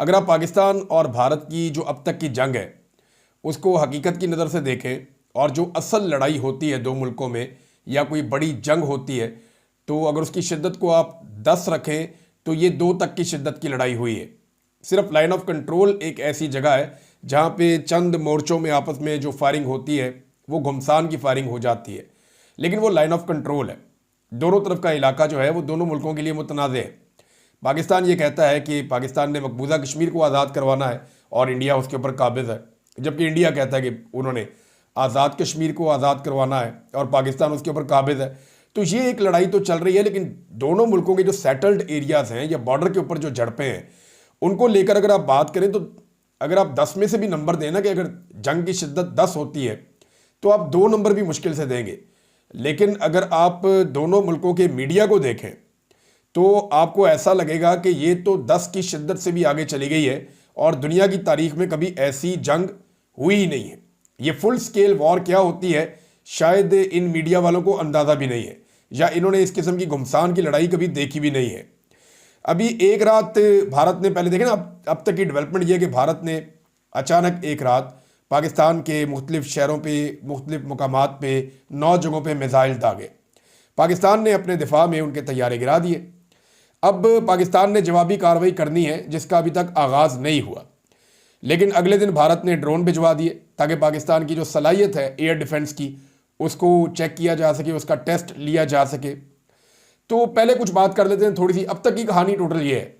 अगर आप पाकिस्तान और भारत की जो अब तक की जंग है उसको हकीकत की नज़र से देखें और जो असल लड़ाई होती है दो मुल्कों में या कोई बड़ी जंग होती है, तो अगर उसकी शिद्दत को आप 10 रखें तो ये 2 तक की शिद्दत की लड़ाई हुई है। सिर्फ लाइन ऑफ कंट्रोल एक ऐसी जगह है जहाँ पे चंद मोर्चों में आपस में जो फायरिंग होती है वो घुमसान की फायरिंग हो जाती है, लेकिन वो लाइन ऑफ कंट्रोल है। दोनों तरफ का इलाका जो है वो दोनों मुल्कों के लिए मुतनाज़ है। पाकिस्तान ये कहता है कि पाकिस्तान ने मकबूजा कश्मीर को आज़ाद करवाना है और इंडिया उसके ऊपर काबिज़ है, जबकि इंडिया कहता है कि उन्होंने आज़ाद कश्मीर को आज़ाद करवाना है और पाकिस्तान उसके ऊपर काबिज़ है। तो ये एक लड़ाई तो चल रही है, लेकिन दोनों मुल्कों के जो सेटल्ड एरियाज़ हैं या बॉर्डर के ऊपर जो झड़पें हैं उनको लेकर अगर आप बात करें तो अगर आप 10 में से भी नंबर देना कि अगर जंग की शिद्दत 10 होती है तो आप 2 नंबर भी मुश्किल से देंगे। लेकिन अगर आप दोनों मुल्कों के मीडिया को देखें तो आपको ऐसा लगेगा कि ये तो 10 की शिद्दत से भी आगे चली गई है और दुनिया की तारीख में कभी ऐसी जंग हुई ही नहीं है। ये फुल स्केल वॉर क्या होती है शायद इन मीडिया वालों को अंदाज़ा भी नहीं है, या इन्होंने इस किस्म की घुमसान की लड़ाई कभी देखी भी नहीं है। अभी एक रात भारत ने, पहले देखें ना, अब तक की डेवलपमेंट ये है कि भारत ने अचानक एक रात पाकिस्तान के मुख्तलिफ शहरों पे, मुख्तलिफ मुकामात पे, 9 जगहों पे मिसाइल दागे। पाकिस्तान ने अपने दिफा में उनके तैयारे गिरा दिए। अब पाकिस्तान ने जवाबी कार्रवाई करनी है जिसका अभी तक आगाज़ नहीं हुआ, लेकिन अगले दिन भारत ने ड्रोन भिजवा दिए ताकि पाकिस्तान की जो सलाहियत है एयर डिफेंस की उसको चेक किया जा सके, उसका टेस्ट लिया जा सके। तो पहले कुछ बात कर लेते हैं थोड़ी सी। अब तक की कहानी टोटल ये है,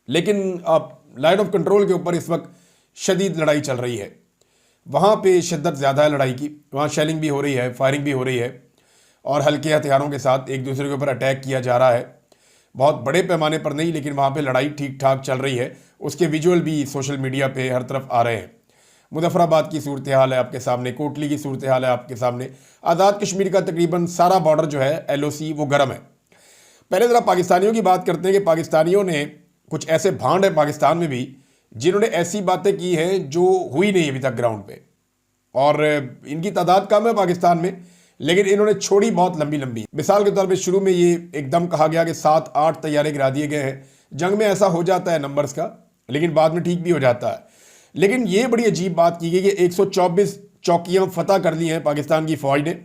लेकिन अब लाइन ऑफ कंट्रोल के ऊपर इस वक्त शदीद लड़ाई चल रही है। वहाँ पे शिद्दत ज़्यादा है लड़ाई की, वहाँ शेलिंग भी हो रही है, फायरिंग भी हो रही है और हल्के हथियारों के साथ एक दूसरे के ऊपर अटैक किया जा रहा है। बहुत बड़े पैमाने पर नहीं, लेकिन वहाँ पे लड़ाई ठीक ठाक चल रही है। उसके विजुअल भी सोशल मीडिया पे हर तरफ आ रहे हैं। मुजफ्फराबाद की सूरत हाल है आपके सामने, कोटली की सूरत हाल है आपके सामने, आज़ाद कश्मीर का तकरीबन सारा बॉर्डर जो है LOC वो गर्म है। पहले ज़रा पाकिस्तानियों की बात करते हैं कि पाकिस्तानियों ने कुछ ऐसे भांड है पाकिस्तान में भी जिन्होंने ऐसी बातें की हैं जो हुई नहीं अभी तक ग्राउंड पे, और इनकी तादाद कम है पाकिस्तान में, लेकिन इन्होंने छोड़ी बहुत लंबी लंबी। मिसाल के तौर पे शुरू में ये एकदम कहा गया कि 7-8 तैयारे गिरा दिए गए हैं। जंग में ऐसा हो जाता है नंबर्स का, लेकिन बाद में ठीक भी हो जाता है। लेकिन ये बड़ी अजीब बात की गई कि 124 चौकियाँ फतह कर ली हैं पाकिस्तान की फ़ौज ने।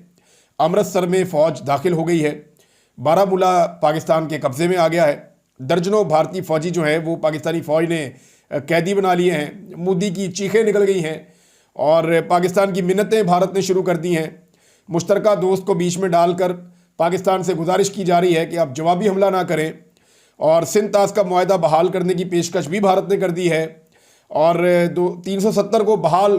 अमृतसर में फ़ौज दाखिल हो गई है। बारामूला पाकिस्तान के कब्ज़े में आ गया है। दर्जनों भारतीय फ़ौजी जो हैं वो पाकिस्तानी फ़ौज ने कैदी बना लिए हैं। मोदी की चीखें निकल गई हैं और पाकिस्तान की मिन्नतें भारत ने शुरू कर दी हैं। मुश्तरका दोस्त को बीच में डालकर पाकिस्तान से गुजारिश की जा रही है कि आप जवाबी हमला ना करें, और सिंध ताश का मुआहदा बहाल करने की पेशकश भी भारत ने कर दी है, और 370 को बहाल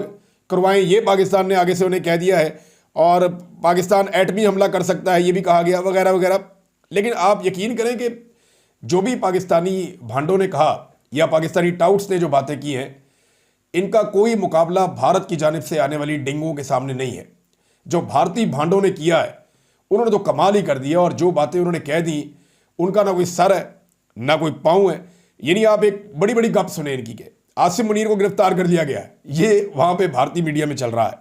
करवाएं ये पाकिस्तान ने आगे से उन्हें कह दिया है, और पाकिस्तान एटमी हमला कर सकता है ये भी कहा गया, वगैरह वगैरह। लेकिन आप यकीन करें कि जो भी पाकिस्तानी भांडों ने कहा या पाकिस्तानी टाउट्स ने जो बातें की हैं, इनका कोई मुकाबला भारत की जानिब से आने वाली डेंगू के सामने नहीं है। जो भारतीय भांडों ने किया है उन्होंने तो कमाल ही कर दिया, और जो बातें उन्होंने कह दी उनका ना कोई सर है ना कोई पाँव है। यानी आप एक बड़ी बड़ी गप सुने इनकी के आसिम मुनीर को गिरफ्तार कर लिया गया है, ये वहाँ पे भारतीय मीडिया में चल रहा है,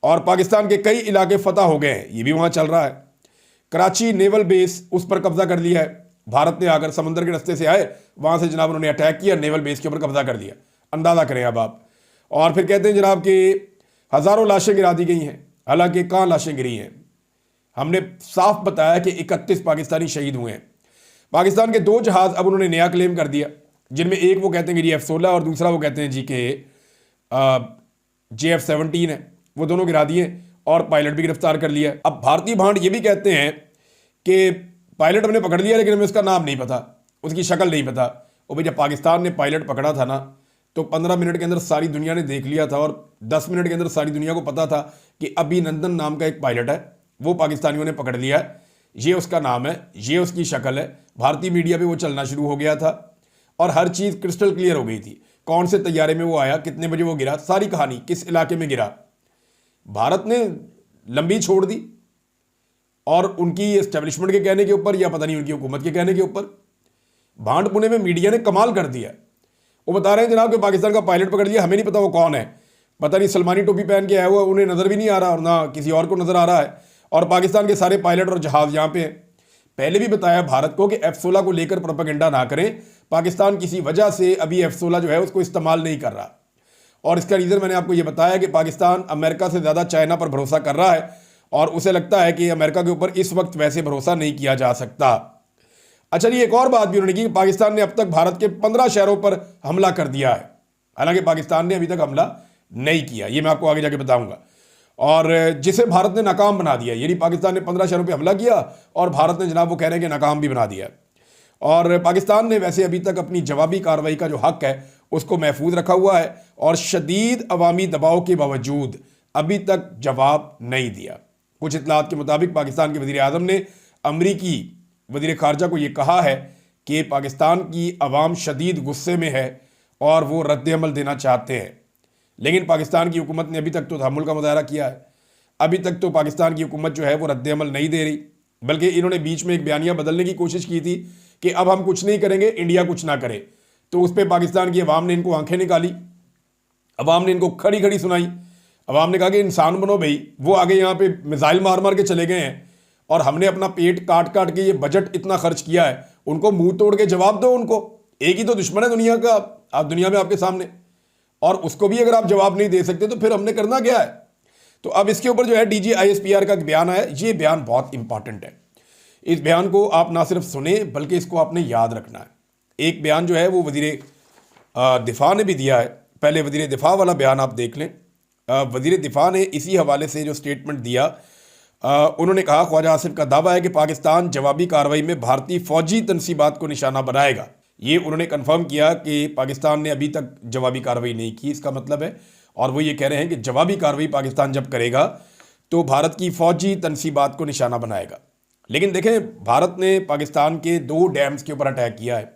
और पाकिस्तान के कई इलाके फतह हो गए हैं, ये भी वहाँ चल रहा है। कराची नेवल बेस उस पर कब्जा कर लिया है। भारत ने आकर समंदर के रास्ते से आए, वहाँ से जनाब उन्होंने अटैक किया, नेवल बेस के ऊपर कब्जा कर दिया। अंदाज़ा करें अब आप। और फिर कहते हैं जनाब कि हज़ारों लाशें गिरा दी गई हैं, हालांकि कहाँ लाशें गिरी हैं। हमने साफ बताया कि 31 पाकिस्तानी शहीद हुए हैं। पाकिस्तान के 2 जहाज़ अब उन्होंने नया क्लेम कर दिया, जिनमें एक वो कहते हैं कि F-16 और दूसरा वो कहते हैं जी के JF-17 है, वो दोनों गिरा दिए और पायलट भी गिरफ्तार कर लिया। अब भारतीय भांड ये भी कहते हैं कि पायलट हमने पकड़ लिया, लेकिन हमें उसका नाम नहीं पता, उसकी शक्ल नहीं पता। और भाई जब पाकिस्तान ने पायलट पकड़ा था ना, तो 15 मिनट के अंदर सारी दुनिया ने देख लिया था, और 10 मिनट के अंदर सारी दुनिया को पता था कि अभिनंदन नाम का एक पायलट है, वो पाकिस्तानियों ने पकड़ लिया है, ये उसका नाम है, ये उसकी शक्ल है। भारतीय मीडिया पे वो चलना शुरू हो गया था और हर चीज़ क्रिस्टल क्लियर हो गई थी। कौन से तैयारे में वो आया, कितने बजे वो गिरा, सारी कहानी, किस इलाके में गिरा। भारत ने लंबी छोड़ दी, और उनकी एस्टेब्लिशमेंट के कहने के ऊपर या पता नहीं उनकी हुकूमत के कहने के ऊपर भांड पुणे में मीडिया ने कमाल कर दिया। वो बता रहे हैं जनाब कि पाकिस्तान का पायलट पकड़ लिया, हमें नहीं पता वो कौन है, पता नहीं सलमानी टोपी पहन के आया हुआ, उन्हें नज़र भी नहीं आ रहा और ना किसी और को नज़र आ रहा है, और पाकिस्तान के सारे पायलट और जहाज़ यहाँ पे हैं। पहले भी बताया भारत को कि F-16 को लेकर प्रोपेगेंडा ना करें, पाकिस्तान किसी वजह से अभी F-16 जो है उसको इस्तेमाल नहीं कर रहा। और इसका रीज़न मैंने आपको ये बताया कि पाकिस्तान अमेरिका से ज़्यादा चाइना पर भरोसा कर रहा है और उसे लगता है कि अमेरिका के ऊपर इस वक्त वैसे भरोसा नहीं किया जा सकता। अच्छा जी, एक और बात भी उन्होंने की कि पाकिस्तान ने अब तक भारत के 15 शहरों पर हमला कर दिया है, हालांकि पाकिस्तान ने अभी तक हमला नहीं किया, ये मैं आपको आगे जाके बताऊंगा। और जिसे भारत ने नाकाम बना दिया, यानी पाकिस्तान ने 15 शहरों पर हमला किया और भारत ने जनाब वो कह रहे हैं कि नाकाम भी बना दिया। और पाकिस्तान ने वैसे अभी तक अपनी जवाबी कार्रवाई का जो हक है उसको महफूज रखा हुआ है और शदीद अवामी दबाव के बावजूद अभी तक जवाब नहीं दिया। कुछ इतलात के मुताबिक पाकिस्तान के वज़ीर आज़म ने अमरीकी वज़ीर ख़ारजा को ये कहा है कि पाकिस्तान की अवाम शदीद गुस्से में है और वो रद्द-ए-अमल देना चाहते हैं, लेकिन पाकिस्तान की हुकूमत ने अभी तक तो तहम्मुल का मुज़ाहरा किया है। अभी तक तो पाकिस्तान की हुकूमत जो है वो रद्द-ए-अमल नहीं दे रही, बल्कि इन्होंने बीच में एक बयानिया बदलने की कोशिश की थी कि अब हम कुछ नहीं करेंगे, इंडिया कुछ ना करे। तो उस पर पाकिस्तान की अवाम ने इनको आंखें निकाली, अवाम ने इनको खड़ी खड़ी सुनाई। अवाम ने कहा कि इंसान बनो भाई, वो आगे यहाँ पे मिसाइल मार मार के चले गए हैं और हमने अपना पेट काट काट के ये बजट इतना खर्च किया है, उनको मुंह तोड़ के जवाब दो। उनको एक ही तो दुश्मन है दुनिया का, आप दुनिया में आपके सामने, और उसको भी अगर आप जवाब नहीं दे सकते तो फिर हमने करना क्या है। तो अब इसके ऊपर जो है DG ISPR का बयान आया, ये बयान बहुत इंपॉर्टेंट है। इस बयान को आप ना सिर्फ सुने बल्कि इसको आपने याद रखना है। एक बयान जो है वो वज़ीर दिफा ने भी दिया है, पहले वज़ीर दिफा वाला बयान आप देख लें। वज़ीर दिफा ने इसी हवाले से जो स्टेटमेंट दिया, उन्होंने कहा ख्वाजा आसिफ का दावा है कि पाकिस्तान जवाबी कार्रवाई में भारतीय फौजी तनसीबात को निशाना बनाएगा। ये उन्होंने कन्फर्म किया कि पाकिस्तान ने अभी तक जवाबी कार्रवाई नहीं की, इसका मतलब है, और वो ये कह रहे हैं कि जवाबी कार्रवाई पाकिस्तान जब करेगा तो भारत की फौजी तनसीबात को निशाना बनाएगा। लेकिन देखें, भारत ने पाकिस्तान के 2 डैम्स के ऊपर अटैक किया है,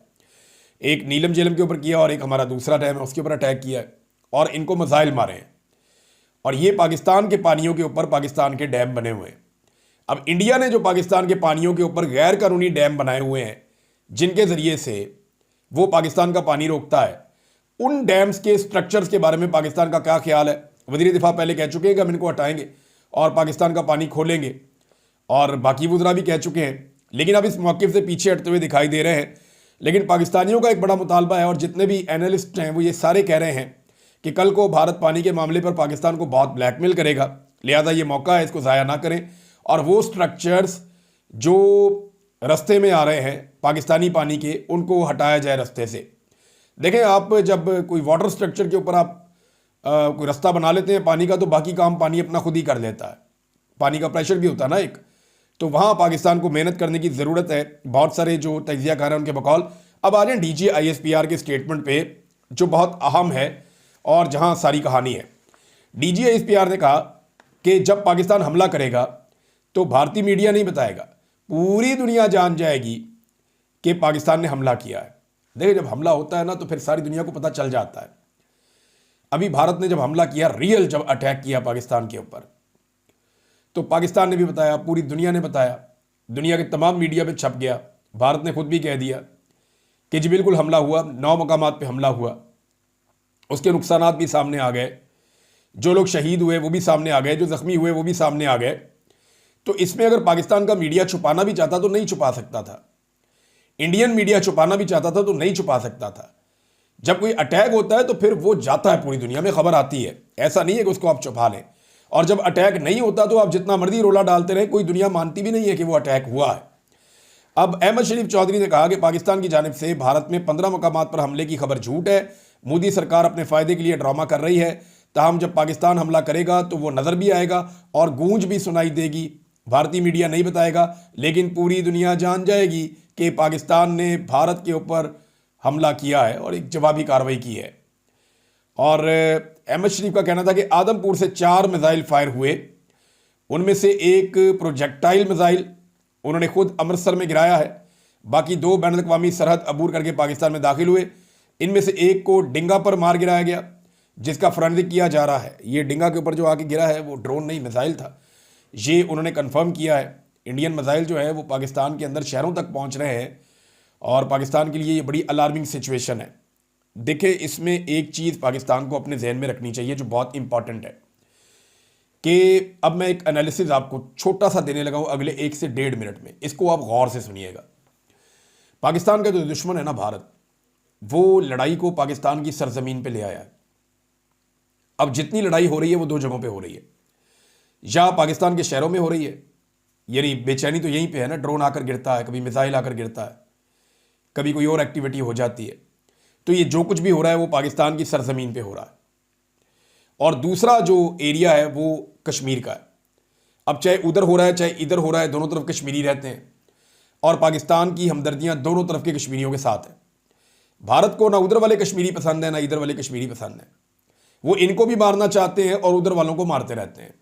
एक नीलम झेलम के ऊपर किया और एक हमारा दूसरा डैम है उसके ऊपर अटैक किया है, और इनको मिसाइल मारे हैं, और ये पाकिस्तान के पानियों के ऊपर पाकिस्तान के डैम बने हुए हैं। अब इंडिया ने जो पाकिस्तान के पानियों के ऊपर गैर कानूनी डैम बनाए हुए हैं जिनके ज़रिए से वो पाकिस्तान का पानी रोकता है, उन डैम्स के स्ट्रक्चर्स के बारे में पाकिस्तान का क्या ख्याल है। वज़ीर दिफा पहले कह चुके हैं कि हम इनको हटाएंगे और पाकिस्तान का पानी खोलेंगे, और बाकी वज़रा भी कह चुके हैं, लेकिन अब इस मौक़िफ़ से पीछे हटते हुए दिखाई दे रहे हैं। लेकिन पाकिस्तानियों का एक बड़ा मुतालबा है, और जितने भी एनालिस्ट हैं वो ये सारे कह रहे हैं कि कल को भारत पानी के मामले पर पाकिस्तान को बहुत ब्लैकमेल करेगा, लिहाजा ये मौका है, इसको ज़ाया ना करें। और वो स्ट्रक्चर्स जो रास्ते में आ रहे हैं पाकिस्तानी पानी के, उनको हटाया जाए रास्ते से। देखें, आप जब कोई वाटर स्ट्रक्चर के ऊपर आप कोई रास्ता बना लेते हैं पानी का, तो बाकी काम पानी अपना खुद ही कर लेता है। पानी का प्रेशर भी होता है ना एक, तो वहाँ पाकिस्तान को मेहनत करने की ज़रूरत है। बहुत सारे जो तज्ज़ियाकार हैं उनके बकौल। अब आ जाए DG ISPR के स्टेटमेंट पे, जो बहुत अहम है और जहाँ सारी कहानी है। DG ISPR ने कहा कि जब पाकिस्तान हमला करेगा तो भारतीय मीडिया नहीं बताएगा, पूरी दुनिया जान जाएगी कि पाकिस्तान ने हमला किया है। देखिए, जब हमला होता है ना तो फिर सारी दुनिया को पता चल जाता है। अभी भारत ने जब हमला किया, रियल जब अटैक किया पाकिस्तान के ऊपर, तो पाकिस्तान ने भी बताया, पूरी दुनिया ने बताया, दुनिया के तमाम मीडिया पे छप गया। भारत ने खुद भी कह दिया कि जी बिल्कुल हमला हुआ, 9 मकामात पे हमला हुआ, उसके नुकसानात भी सामने आ गए, जो लोग शहीद हुए वो भी सामने आ गए, जो ज़ख्मी हुए वो भी सामने आ गए। तो इसमें अगर पाकिस्तान का मीडिया छुपाना भी चाहता तो नहीं छुपा सकता था, इंडियन मीडिया छुपाना भी चाहता था तो नहीं छुपा सकता था। जब कोई अटैक होता है तो फिर वो जाता है, पूरी दुनिया में खबर आती है, ऐसा नहीं है कि उसको आप छुपा लें। और जब अटैक नहीं होता तो आप जितना मर्जी रोला डालते रहे, कोई दुनिया मानती भी नहीं है कि वो अटैक हुआ है। अब अहमद शरीफ चौधरी ने कहा कि पाकिस्तान की जानिब से भारत में 15 मकामात पर हमले की खबर झूठ है, मोदी सरकार अपने फ़ायदे के लिए ड्रामा कर रही है। ताहम जब पाकिस्तान हमला करेगा तो वो नज़र भी आएगा और गूंज भी सुनाई देगी। भारतीय मीडिया नहीं बताएगा, लेकिन पूरी दुनिया जान जाएगी कि पाकिस्तान ने भारत के ऊपर हमला किया है और एक जवाबी कार्रवाई की है। और अहमद शरीफ का कहना था कि आदमपुर से 4 मिसाइल फायर हुए, उनमें से एक प्रोजेक्टाइल मिसाइल उन्होंने खुद अमृतसर में गिराया है, बाकी 2 बैनुल-अक़वामी सरहद अबूर करके पाकिस्तान में दाखिल हुए। इनमें से एक को डिंगा पर मार गिराया गया, जिसका फोरेंसिक किया जा रहा है। ये डिंगा के ऊपर जो आके गिरा है वो ड्रोन नहीं, मिसाइल था, ये उन्होंने कन्फर्म किया है। इंडियन मिसाइल जो है वो पाकिस्तान के अंदर शहरों तक पहुँच रहे हैं और पाकिस्तान के लिए ये बड़ी अलार्मिंग सिचुएशन है। देखिए, इसमें एक चीज़ पाकिस्तान को अपने जहन में रखनी चाहिए जो बहुत इंपॉर्टेंट है, कि अब मैं एक एनालिसिस आपको छोटा सा देने लगा हूँ अगले 1 से 1.5 मिनट में, इसको आप गौर से सुनिएगा। पाकिस्तान का जो दुश्मन है ना भारत, वो लड़ाई को पाकिस्तान की सरजमीन पे ले आया है। अब जितनी लड़ाई हो रही है वो दो जगहों पे हो रही है, या पाकिस्तान के शहरों में हो रही है, यानी बेचैनी तो यहीं पे है ना, ड्रोन आकर गिरता है, कभी मिसाइल आकर गिरता है, कभी कोई और एक्टिविटी हो जाती है। तो ये जो कुछ भी हो रहा है वो पाकिस्तान की सरजमीन पे हो रहा है। और दूसरा जो एरिया है वो कश्मीर का है। अब चाहे उधर हो रहा है चाहे इधर हो रहा है, दोनों तरफ कश्मीरी रहते हैं और पाकिस्तान की हमदर्दियां दोनों तरफ के कश्मीरियों के साथ है। भारत को ना उधर वाले कश्मीरी पसंद है ना इधर वाले कश्मीरी पसंद है। वो इनको भी मारना चाहते हैं और उधर वालों को मारते रहते हैं।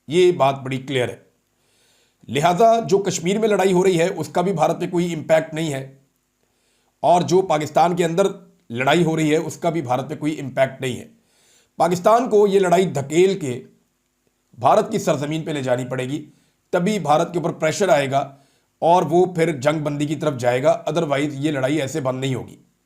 ये बात बड़ी क्लियर है। लिहाजा जो कश्मीर में लड़ाई हो रही है उसका भी भारत पे कोई इंपैक्ट नहीं है, और जो पाकिस्तान के अंदर लड़ाई हो रही है उसका भी भारत पे कोई इंपैक्ट नहीं है। पाकिस्तान को ये लड़ाई धकेल के भारत की सरजमीन पे ले जानी पड़ेगी, तभी भारत के ऊपर प्रेशर आएगा और वो फिर जंग बंदी की तरफ जाएगा। अदरवाइज ये लड़ाई ऐसे बंद नहीं होगी।